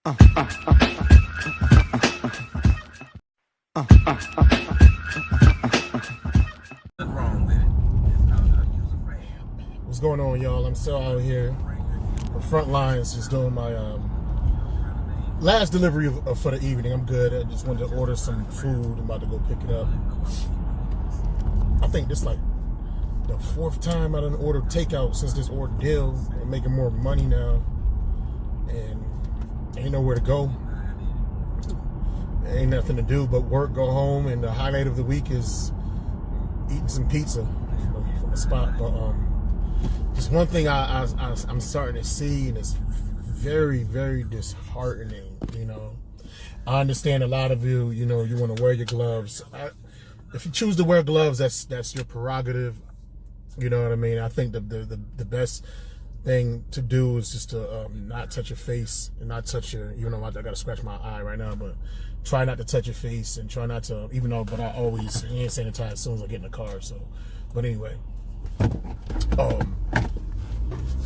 What's going on, y'all? I'm still out here on front lines, just doing my last delivery for the evening. I'm good. I just wanted to order some food. I'm about to go pick it up. I think this like the fourth time I done ordered takeout since this ordeal. I'm making more money now, and ain't nowhere to go. Ain't nothing to do but work, go home, and the highlight of the week is eating some pizza from a spot. But just one thing I'm starting to see, and it's very, very disheartening. You know, I understand a lot of you, you want to wear your gloves. If you choose to wear gloves, that's your prerogative. You know what I mean? I think the best thing to do is just to not touch your face and not touch your, I got to scratch my eye right now, but try not to touch your face and try not to, but I always hand sanitize as soon as I get in the car. So, but anyway,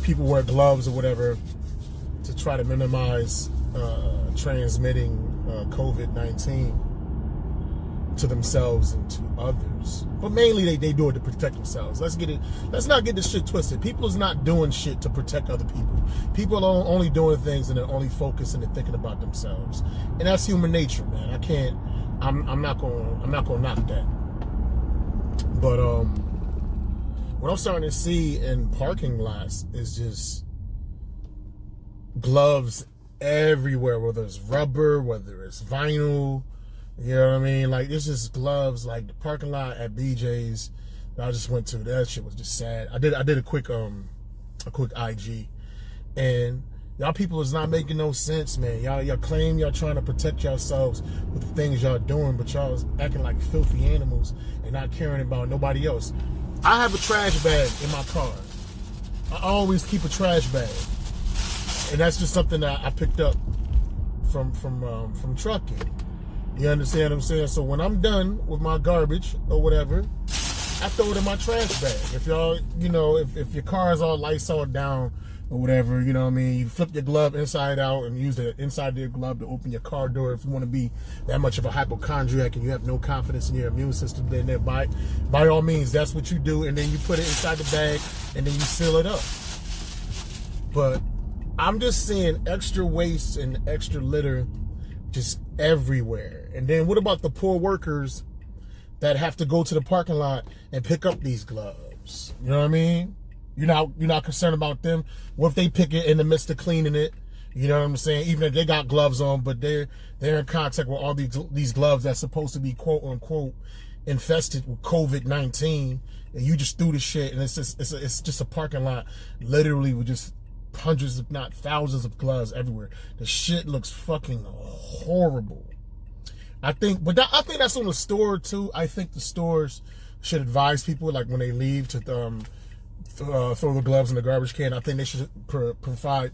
people wear gloves or whatever to try to minimize transmitting COVID-19 to themselves and to others, but mainly they do it to protect themselves. Let's not get this shit twisted. People is not doing shit to protect other people. People are only doing things and they're only focusing and thinking about themselves, and that's human nature, man. I'm not gonna knock that. But what I'm starting to see in parking lots is just gloves everywhere, whether it's rubber, whether it's vinyl. You know what I mean? Like, it's just gloves. Like the parking lot at BJ's that I just went to, that shit was just sad. I did a quick IG, and y'all people is not making no sense, man. Y'all claim y'all trying to protect yourselves with the things y'all doing, but y'all is acting like filthy animals and not caring about nobody else. I have a trash bag in my car. I always keep a trash bag, and that's just something that I picked up from trucking. You understand what I'm saying? So when I'm done with my garbage or whatever, I throw it in my trash bag. If y'all, if your car is all Lysol down or whatever, you know what I mean, you flip your glove inside out and use the inside of your glove to open your car door. If you want to be that much of a hypochondriac and you have no confidence in your immune system, then by all means, that's what you do. And then you put it inside the bag and then you seal it up. But I'm just seeing extra waste and extra litter just everywhere. And then what about the poor workers that have to go to the parking lot and pick up these gloves? You know what I mean? You're not concerned about them. What if they pick it in the midst of cleaning it? You know what I'm saying? Even if they got gloves on, but they're in contact with all these gloves that's supposed to be quote unquote infested with COVID-19, and you just threw the shit, and it's just a parking lot literally with just hundreds if not thousands of gloves everywhere. The shit looks fucking horrible. I think that's on the store too. I think the stores should advise people, like when they leave, to throw the gloves in the garbage can. I think they should provide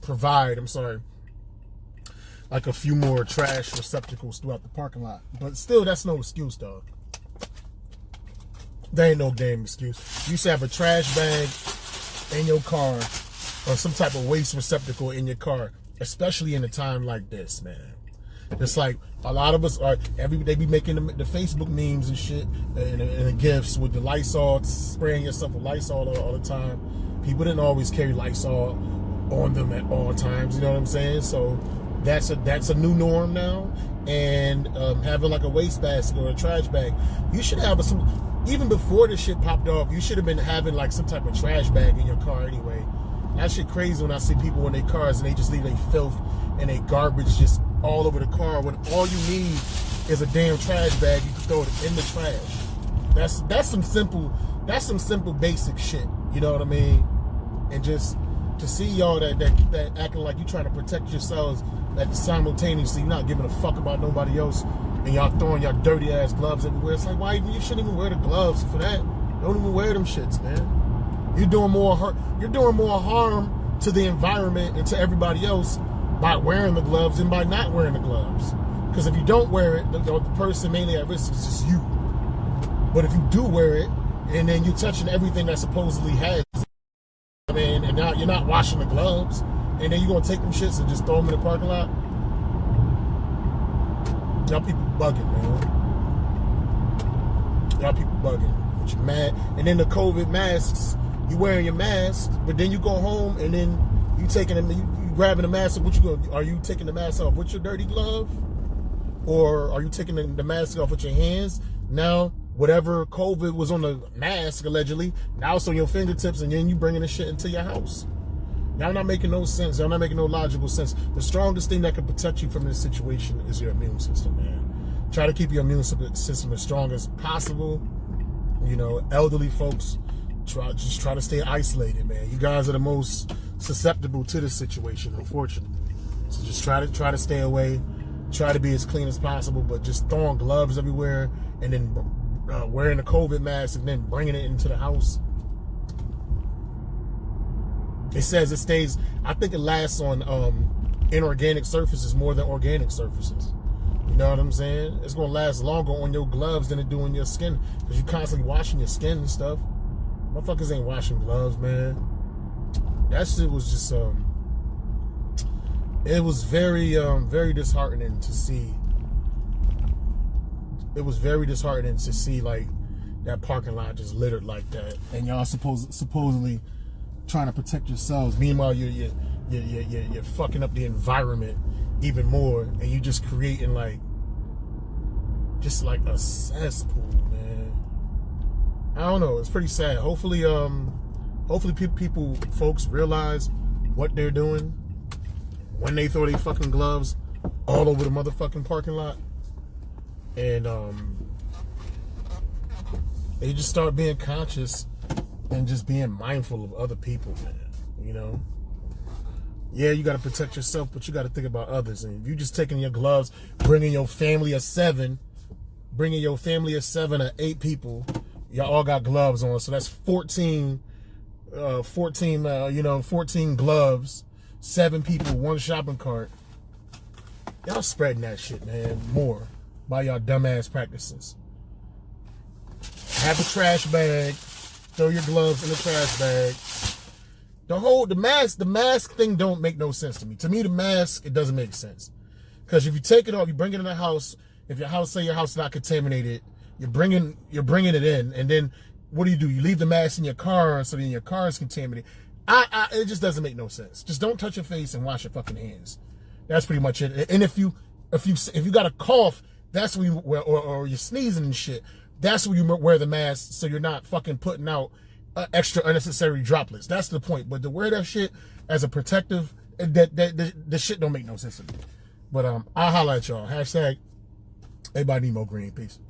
like a few more trash receptacles throughout the parking lot. But still, that's no excuse, dog. There ain't no damn excuse. You should have a trash bag in your car or some type of waste receptacle in your car, especially in a time like this, man. It's like a lot of us they be making the Facebook memes and shit and the gifs with the Lysol, spraying yourself with Lysol all the time. People didn't always carry Lysol on them at all times, you know what I'm saying? So that's a new norm now. And having like a waste basket or a trash bag, you should have even before this shit popped off, you should have been having like some type of trash bag in your car anyway. That shit crazy when I see people in their cars and they just leave their filth and their garbage just all over the car, when all you need is a damn trash bag. You can throw it in the trash. That's some simple basic shit. You know what I mean? And just to see y'all that acting like you trying to protect yourselves, that simultaneously you're not giving a fuck about nobody else, and y'all throwing your dirty ass gloves everywhere. It's like, why you shouldn't even wear the gloves for that. Don't even wear them shits, man. You're doing more harm to the environment and to everybody else by wearing the gloves than by not wearing the gloves. Because if you don't wear it, the person mainly at risk is just you. But if you do wear it, and then you're touching everything that supposedly has, and now you're not washing the gloves, and then you're gonna take them shits and just throw them in the parking lot. Y'all people bugging, man. Y'all people bugging. But you're mad. And then the COVID masks, you wearing your mask, but then you go home and then you taking them, you grabbing the mask. What you going? Are you taking the mask off with your dirty glove, or are you taking the mask off with your hands? Now, whatever COVID was on the mask allegedly, now it's on your fingertips, and then you bringing the shit into your house. Y'all not making no sense. Y'all not making no logical sense. The strongest thing that can protect you from this situation is your immune system, man. Try to keep your immune system as strong as possible. You know, elderly folks, just try to stay isolated, man. You guys are the most susceptible to this situation, unfortunately. So just try to stay away. Try to be as clean as possible, but just throwing gloves everywhere and then wearing a COVID mask and then bringing it into the house. It says it stays, I think it lasts on inorganic surfaces more than organic surfaces. You know what I'm saying? It's going to last longer on your gloves than it do on your skin, because you're constantly washing your skin and stuff. Motherfuckers ain't washing gloves, man. That shit was just, it was very, very disheartening to see. It was very disheartening to see, like, that parking lot just littered like that. And y'all supposedly trying to protect yourselves. Meanwhile, you're fucking up the environment even more, and you just creating just like a cesspool, man. I don't know. It's pretty sad. Hopefully, folks realize what they're doing when they throw their fucking gloves all over the motherfucking parking lot, and they just start being conscious and just being mindful of other people, man. You know? Yeah, you got to protect yourself, but you got to think about others. And if you just taking your gloves, bringing your family of 7 or 8 people, y'all all got gloves on. So that's 14 gloves, 7 people, 1 shopping cart. Y'all spreading that shit, man, more by y'all dumbass practices. Have a trash bag. Throw your gloves in the trash bag. The mask thing don't make no sense to me. To me, the mask, it doesn't make sense. Because if you take it off, you bring it in the house. If your house is not contaminated, you're bringing it in, and then what do? You leave the mask in your car, so then your car is contaminated. It just doesn't make no sense. Just don't touch your face and wash your fucking hands. That's pretty much it. And if you got a cough, that's when you wear, or you're sneezing and shit. That's when you wear the mask, so you're not fucking putting out extra unnecessary droplets. That's the point. But to wear that shit as a protective, the shit don't make no sense to me. But I'll holla at y'all. # everybody need more green. Peace.